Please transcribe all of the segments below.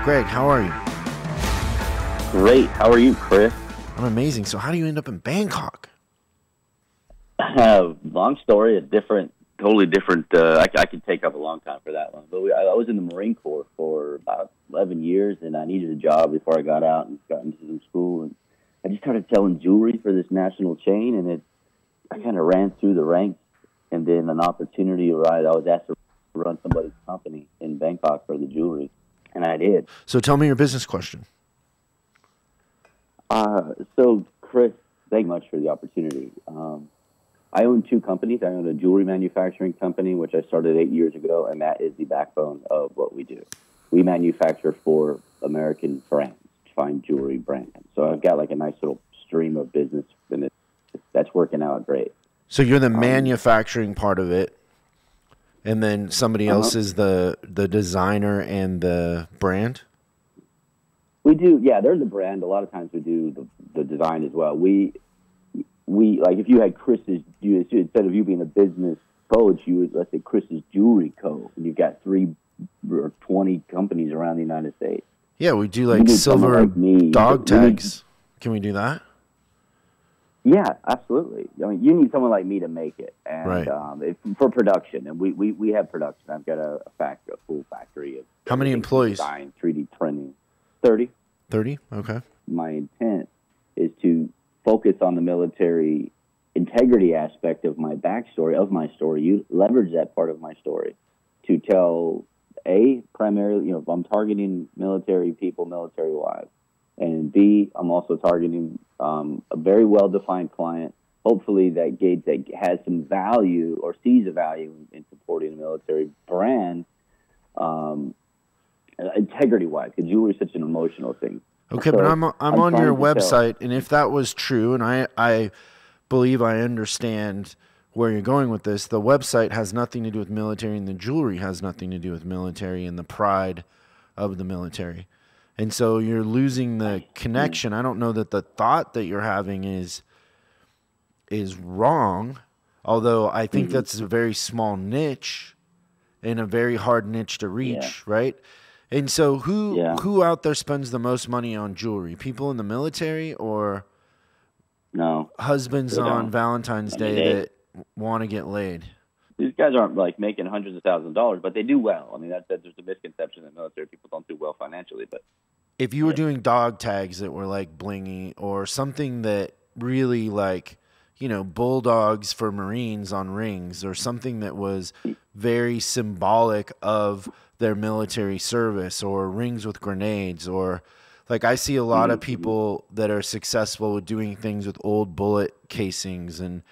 Greg. How are you? Great. How are you, Chris? I'm amazing. So how do you end up in Bangkok? Long story, totally different. I could take up a long time for that one. But I was in the Marine Corps for about 11 years, and I needed a job before I got out and got into some school. And I just started selling jewelry for this national chain, and I kind of ran through the ranks, and then an opportunity arrived. I was asked to run somebody's company in Bangkok for the jewelry, and I did. So tell me your business question. So, Chris, thank you much for the opportunity. I own two companies. I own a jewelry manufacturing company, which I started 8 years ago, and that is the backbone of what we do. We manufacture for American brands, fine jewelry brands. So I've got like a nice little stream of business, and that's working out great. So you're the manufacturing part of it, and then somebody else is the designer and the brand? We do, yeah, they're the brand. A lot of times we do the design as well. We like if you had instead of you being a business coach, you would, let's say, Chris's Jewelry Co. And you've got 3 or 20 companies around the United States. Yeah, we do like silver dog tags. Can we do that? Yeah, absolutely. I mean, you need someone like me to make it, and right. For production. And we have production. I've got a full factory of how many employees? Design, 3D printing. 30. 30? Okay. My intent is to focus on the military integrity aspect of my backstory, of my story. You leverage that part of my story to tell, primarily, I'm targeting military people, military wives. And B, I'm also targeting a very well-defined client, hopefully that has some value or sees a value in supporting a military brand, integrity-wise, because jewelry is such an emotional thing. Okay, so but I'm on your website, and if that was true, and I believe I understand where you're going with this, the website has nothing to do with military, and the jewelry has nothing to do with military and the pride of the military. And so you're losing the connection. I don't know that the thought that you're having is wrong, although I think that's a very small niche and a very hard niche to reach, right? And so who out there spends the most money on jewelry? People in the military or husbands on Valentine's Day that want to get laid? These guys aren't like making hundreds of thousands of dollars, but they do well. I mean, there's a misconception that military people don't do well financially. But if you were doing dog tags that were like blingy or something that really like, bulldogs for Marines on rings or something that was very symbolic of their military service or rings with grenades or like I see a lot of people that are successful with doing things with old bullet casings and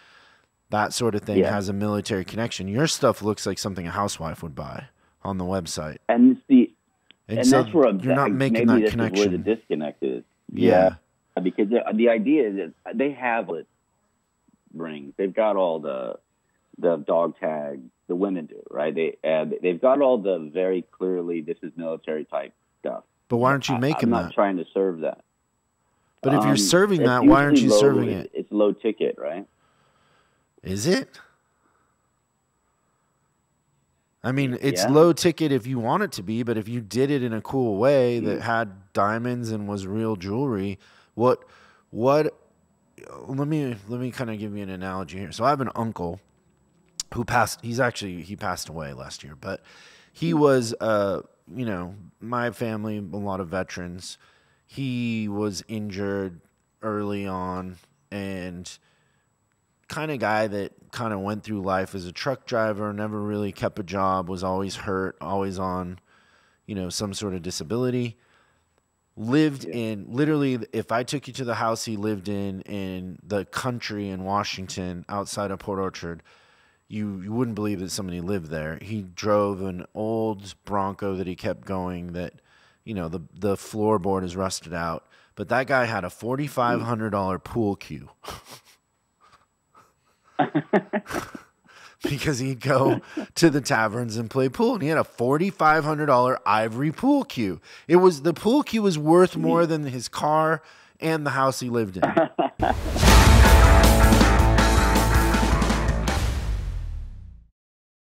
that sort of thing has a military connection. Your stuff looks like something a housewife would buy on the website. And so that's where you're not making that connection. Is where the disconnect is. Yeah. Because the idea is that they have rings. They've got all the dog tag. The women do, right? They've got all the very clearly this is military type stuff. But why aren't you making that? I'm not trying to serve that. But if you're serving that, why aren't you serving it? It's low ticket, right? Is it? I mean, it's low ticket if you want it to be, but if you did it in a cool way that had diamonds and was real jewelry, let me kind of give you an analogy here. So I have an uncle who passed away last year, but he was my family, a lot of veterans. He was injured early on and kind of guy that kind of went through life as a truck driver, never really kept a job, was always hurt, always on, some sort of disability. Lived in, literally, if I took you to the house he lived in the country in Washington outside of Port Orchard, you wouldn't believe that somebody lived there. He drove an old Bronco that he kept going that, the floorboard is rusted out. But that guy had a $4,500 pool cue. Because he'd go to the taverns and play pool, and he had a $4,500 Ivory pool cue. The pool cue was worth more than his car and the house he lived in.